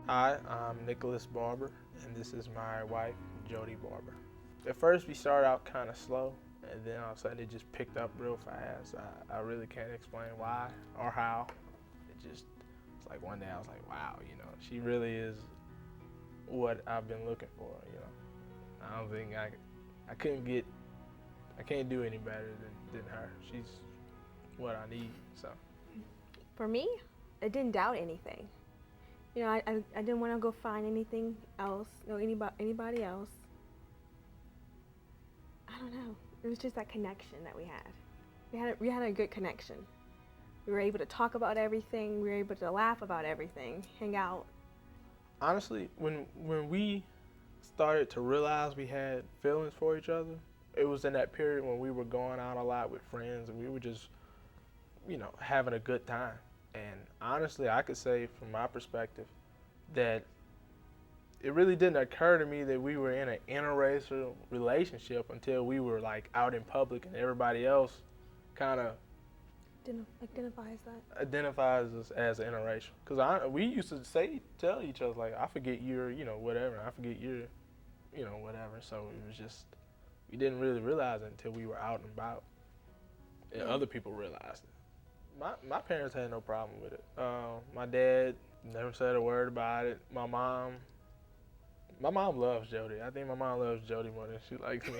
Hi, I'm Nicholas Barber, and this is my wife, Jody Barber. At first, we started out kind of slow, and then all of a sudden it just picked up real fast. I really can't explain why or how. It's like one day I was like, wow, she really is what I've been looking for, I don't think I couldn't get, I can't do any better than her. She's what I need, so. For me, I didn't doubt anything. I didn't want to go find anything else, anybody else. I don't know. It was just that connection that we had. We had a good connection. We were able to talk about everything. We were able to laugh about everything, hang out. Honestly, when we started to realize we had feelings for each other, it was in that period when we were going out a lot with friends and we were just, having a good time. And honestly, I could say from my perspective that it really didn't occur to me that we were in an interracial relationship until we were like out in public and everybody else kind of Identifies that. identifies us as interracial. Because we used to tell each other, like, I forget you're, whatever, I forget you're, whatever. So it was just, we didn't really realize it until we were out and about. And other people realized it. My parents had no problem with it. My dad never said a word about it. My mom loves Jody. I think my mom loves Jody more than she likes me.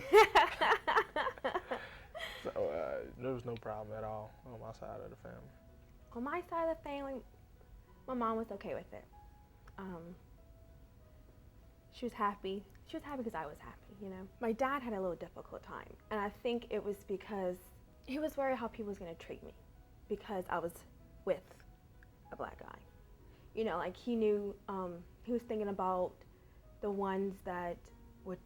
So there was no problem at all on my side of the family. On my side of the family, my mom was okay with it. She was happy. She was happy because I was happy, My dad had a little difficult time, and I think it was because he was worried how people was going to treat me because I was with a black guy. Like he knew, he was thinking about the ones that would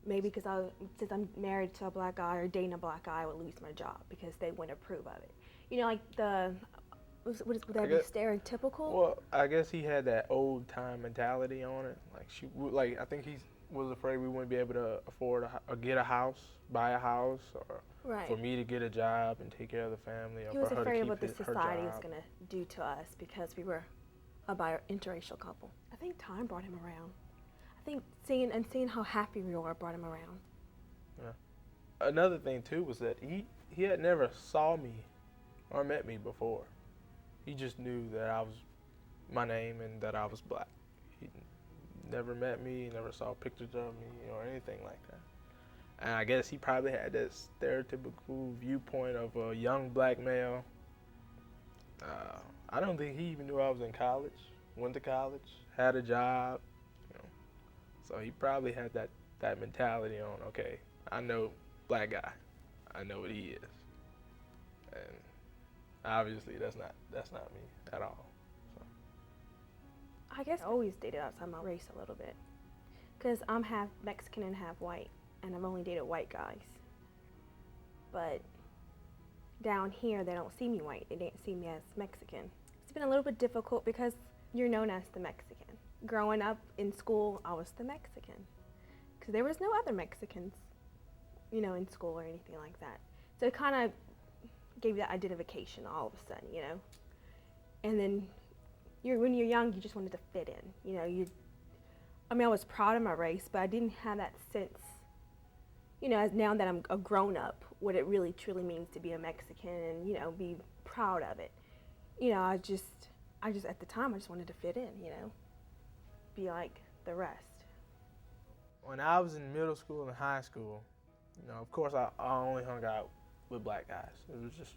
maybe since I'm married to a black guy or dating a black guy, I would lose my job because they wouldn't approve of it. Like would that be stereotypical? Well, I guess he had that old time mentality on it. I think he was afraid we wouldn't be able to afford or get a house, buy a house, or Right. for me to get a job and take care of the family, or He was for her to afraid keep of what the her society was job. going to do to us because we were a interracial couple. I think time brought him around. I think seeing how happy we were brought him around. Yeah. Another thing too was that he had never saw me or met me before. He just knew that I was my name and that I was black. He never met me, never saw pictures of me or anything like that. And I guess he probably had that stereotypical viewpoint of a young black male. I don't think he even knew I was in college, went to college, had a job. So he probably had that mentality on, okay, I know black guy. I know what he is. And obviously that's not me at all. So. I guess I always dated outside my race a little bit because I'm half Mexican and half white, and I've only dated white guys. But down here, they don't see me white. They didn't see me as Mexican. It's been a little bit difficult because you're known as the Mexican. Growing up in school, I was the Mexican because there was no other Mexicans, in school or anything like that. So it kind of gave you that identification all of a sudden, And then when you're young, you just wanted to fit in, I was proud of my race, but I didn't have that sense, as now that I'm a grown up, what it really truly means to be a Mexican and, be proud of it. I just at the time, I just wanted to fit in, be like the rest. When I was in middle school and high school, of course I only hung out with black guys. It was just,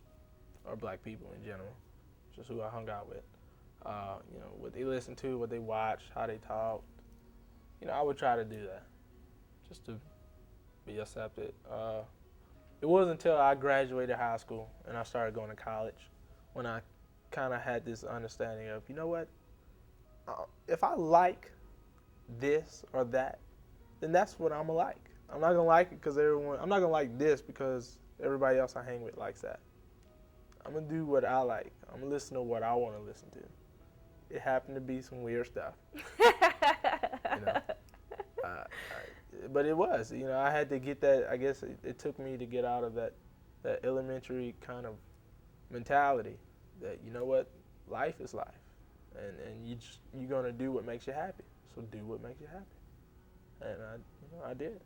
or black people in general, just who I hung out with. What they listened to, what they watched, how they talked. I would try to do that, just to be accepted. It wasn't until I graduated high school and I started going to college when I kind of had this understanding of, if I like this or that, then that's what I'm gonna like. I'm not gonna like it because I'm not gonna like this because everybody else I hang with likes that. I'm gonna do what I like. I'm gonna listen to what I want to listen to. It happened to be some weird stuff. But it was, I had to get that. I guess it took me to get out of that elementary kind of mentality that, life is life. and you're gonna do what makes you happy. So do what makes you happy, and I did.